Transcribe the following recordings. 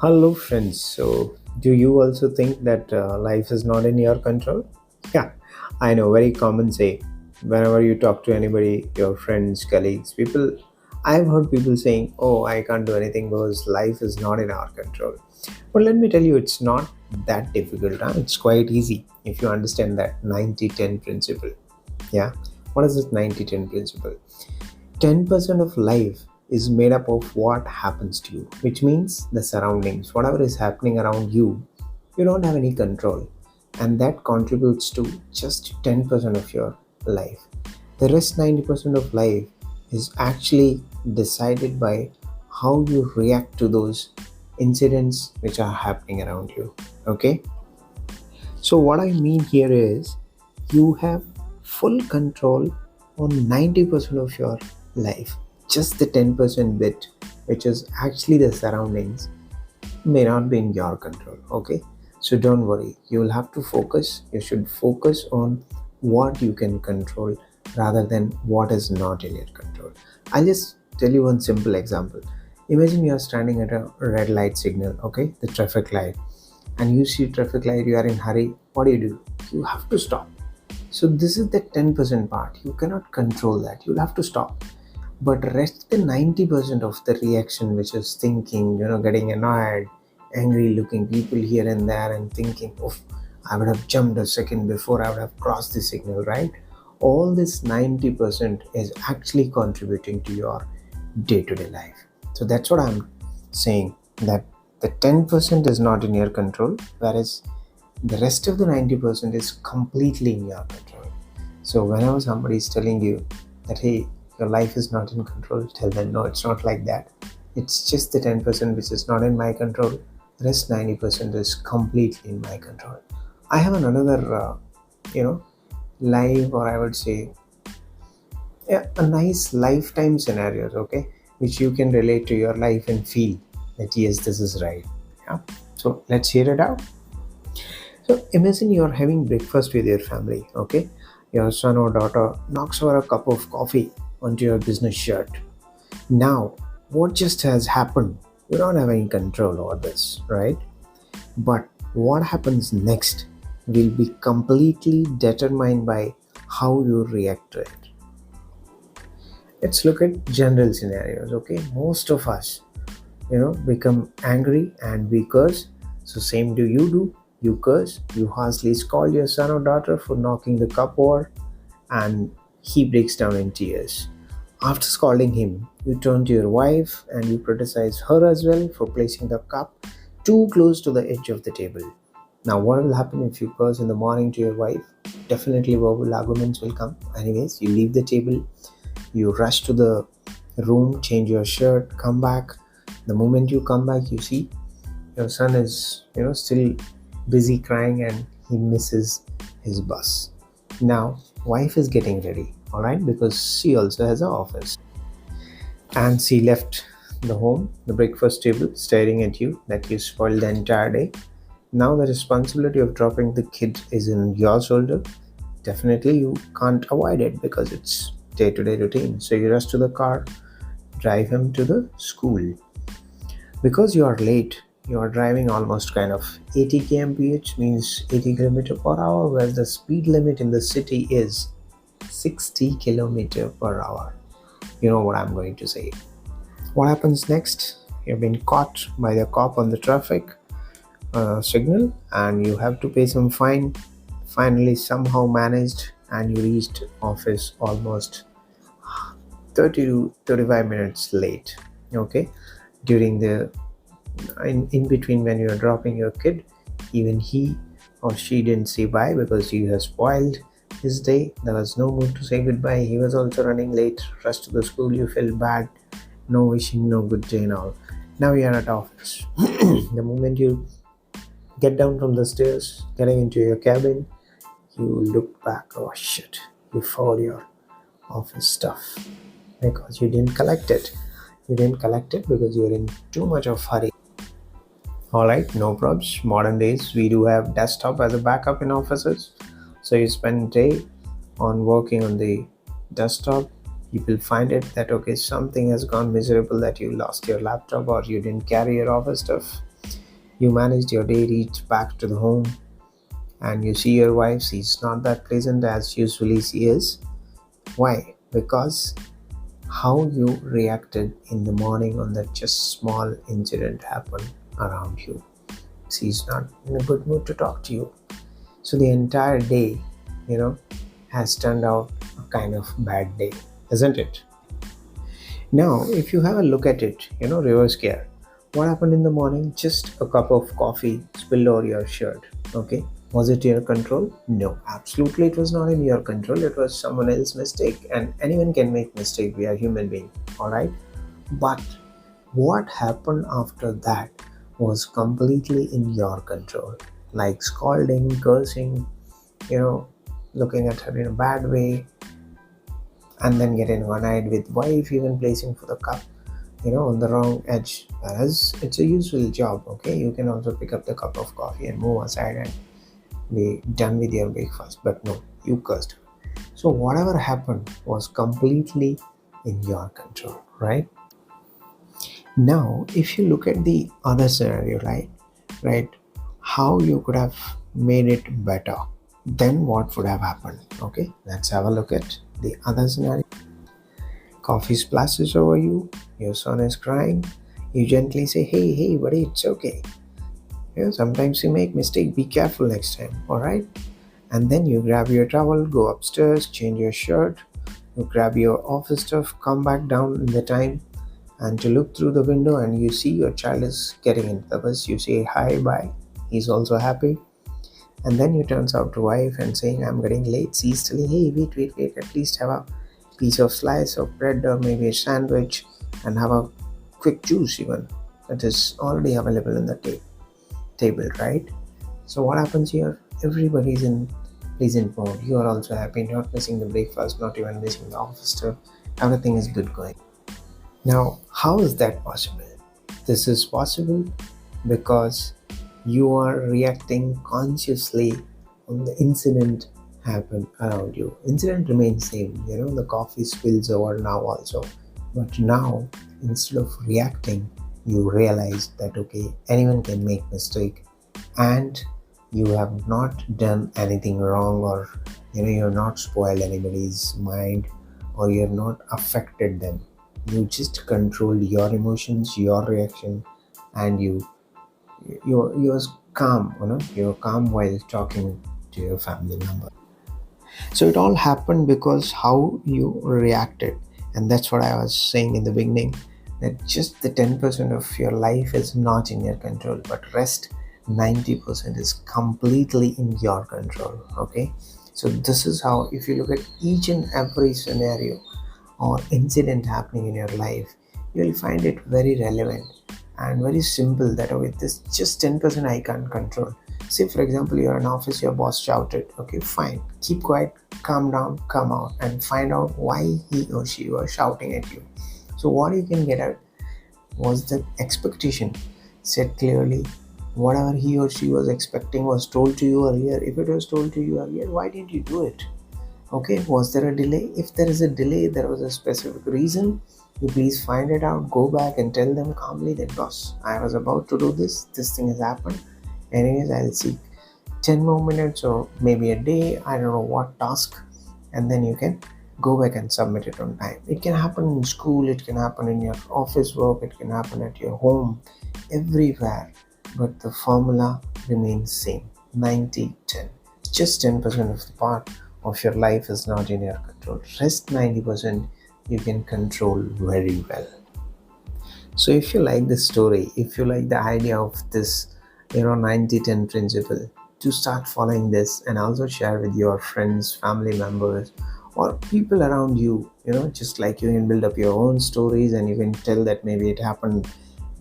Hello, friends. So, do you also think that life is not in your control? Yeah, I know, very common say. Whenever you talk to anybody, your friends, colleagues, people, I've heard people saying, "Oh, I can't do anything because life is not in our control." But let me tell you, it's not that difficult. Huh? It's quite easy if you understand that 90-10 principle. Yeah, what is this 90-10 principle? 10% of life is made up of what happens to you, which means the surroundings, whatever is happening around you, you don't have any control. And that contributes to just 10% of your life. The rest 90% of life is actually decided by how you react to those incidents which are happening around you. Okay? So, what I mean here is you have full control on 90% of your life. Just the 10% bit, which is actually the surroundings, may not be in your control. Okay, so don't worry, you will have to focus. You should focus on what you can control rather than what is not in your control. I'll just tell you one simple example. Imagine you are standing at a red light signal, okay, the traffic light, and you see traffic light, you are in hurry. What do? You have to stop. So this is the 10% part. You cannot control that. You'll have to stop. But rest the 90% of the reaction, which is thinking, getting annoyed, angry, looking people here and there, and thinking, "Oh, I would have jumped a second before, I would have crossed the signal," right? All this 90% is actually contributing to your day-to-day life. So that's what I'm saying, that the 10% is not in your control, whereas the rest of the 90% is completely in your control. So whenever somebody is telling you that, hey, your life is not in control, tell them, no, it's not like that. It's just the 10% which is not in my control. The rest 90% is completely in my control. I have another, live, or I would say, yeah, a nice lifetime scenarios, okay, which you can relate to your life and feel that yes, this is right. Yeah. So let's hear it out. So imagine you're having breakfast with your family, okay? Your son or daughter knocks over a cup of coffee onto your business shirt. Now, what just has happened? You don't have any control over this, right? But what happens next will be completely determined by how you react to it. Let's look at general scenarios, okay? Most of us, become angry and we curse. So same do. You curse, you harshly scold your son or daughter for knocking the cup over, and he breaks down in tears. After scolding him, you turn to your wife and you criticize her as well for placing the cup too close to the edge of the table. Now, what will happen if you curse in the morning to your wife? Definitely verbal arguments will come. Anyways, you leave the table, you rush to the room, change your shirt, come back. The moment you come back, you see your son is, still busy crying and he misses his bus. Now, wife is getting ready, all right, because she also has an office. And she left the home, the breakfast table, staring at you that you spoiled the entire day. Now, the responsibility of dropping the kid is in your shoulder. Definitely, you can't avoid it because it's day to day routine. So, you rush to the car, drive him to the school. Because you are late, you are driving almost kind of 80 kmph, means 80 kilometer per hour, whereas the speed limit in the city is 60 kilometer per hour. You know what I'm going to say. What happens next? You've been caught by the cop on the traffic signal and you have to pay some fine. Finally, somehow managed, and you reached office almost 30 to 35 minutes late. Okay, during the in between, when you're dropping your kid, even he or she didn't say bye because you have spoiled his day. There was no mood to say goodbye. He was also running late, rushed to the school. You felt bad, no wishing, no good day and all. Now you're at office. The moment you get down from the stairs, getting into your cabin, you look back. Oh shit, you forgot your office stuff because you didn't collect it. You didn't collect it because you're in too much of hurry. All right, no probs. Modern days, we do have desktop as a backup in offices. So you spend day on working on the desktop. You will find it that okay, something has gone miserable, that you lost your laptop or you didn't carry your office stuff. You managed your day, reached back to the home, and you see your wife. She's not that pleasant as usually she is. Why? Because how you reacted in the morning on that just small incident happened around you. She's not in a good mood to talk to you. So the entire day, you know, has turned out a kind of bad day, isn't it? Now, if you have a look at it, reverse gear. What happened in the morning? Just a cup of coffee spilled over your shirt. Okay. Was it your control? No, absolutely it was not in your control. It was someone else's mistake. And anyone can make mistake. We are human beings. Alright. But what happened after that was completely in your control. Like scolding, cursing, you know, looking at her in a bad way, and then getting one-eyed with wife, even placing for the cup, on the wrong edge. Whereas it's a usual job, okay? You can also pick up the cup of coffee and move aside and be done with your breakfast. But no, you cursed. So whatever happened was completely in your control, right? Now, if you look at the other scenario, right, how you could have made it better, then what would have happened? Okay, let's have a look at the other scenario. Coffee splashes over you, your son is crying, you gently say, hey, buddy, it's okay. Sometimes you make mistake, be careful next time, alright? And then you grab your towel, go upstairs, change your shirt, you grab your office stuff, come back down in the time, and to look through the window and you see your child is getting into the bus, you say hi, bye, he's also happy. And then you turns out to wife and saying, I'm getting late. She's telling, hey, wait, at least have a piece of slice of bread or maybe a sandwich and have a quick juice even. That is already available in the table, right? So what happens here? Everybody's in pleasant mode. You are also happy, not missing the breakfast, not even missing the office stuff. Everything is good going. Now, how is that possible? This is possible because you are reacting consciously on the incident happen around you. Incident remains same, the coffee spills over now also. But now, instead of reacting, you realize that okay, anyone can make mistake, and you have not done anything wrong, or you have not spoiled anybody's mind, or you have not affected them. You just control your emotions, your reaction, and you're calm, you're calm while talking to your family member. So it all happened because how you reacted. And that's what I was saying in the beginning, that just the 10% of your life is not in your control, but rest 90% is completely in your control. Okay. So this is how, if you look at each and every scenario or incident happening in your life, you'll find it very relevant and very simple, that okay, this just 10% I can't control. Say for example, you're in office, your boss shouted, okay, fine, keep quiet, calm down, come out and find out why he or she was shouting at you. So what you can get at was the expectation said clearly. Whatever he or she was expecting was told to you earlier. If it was told to you earlier, why didn't you do it? Okay, was there a delay? If there is a delay, there was a specific reason. You please find it out, go back and tell them calmly that boss, I was about to do this thing has happened. Anyways, I'll seek 10 more minutes or maybe a day, I don't know what task, and then you can go back and submit it on time. It can happen in school, it can happen in your office work, it can happen at your home, everywhere. But the formula remains same, 90-10. Just 10% of the part of your life is not in your control. Rest 90% you can control very well. So if you like this story, if you like the idea of this 90-10 principle, to start following this and also share with your friends, family members, or people around you, just like you can build up your own stories and you can tell that maybe it happened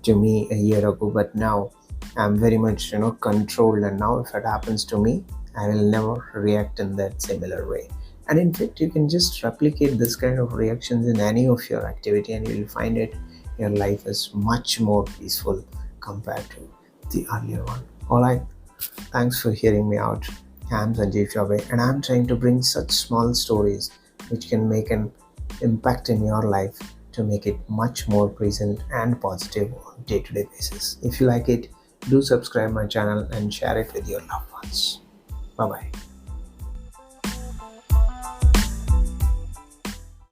to me a year ago, but now I'm very much controlled, and now if it happens to me, I will never react in that similar way. And in fact, you can just replicate this kind of reactions in any of your activity, and you will find it your life is much more peaceful compared to the earlier one. Alright, thanks for hearing me out. I'm Sanjeev Chaubey, and I'm trying to bring such small stories which can make an impact in your life to make it much more present and positive on day-to-day basis. If you like it, Do subscribe my channel and share it with your loved ones. Bye bye.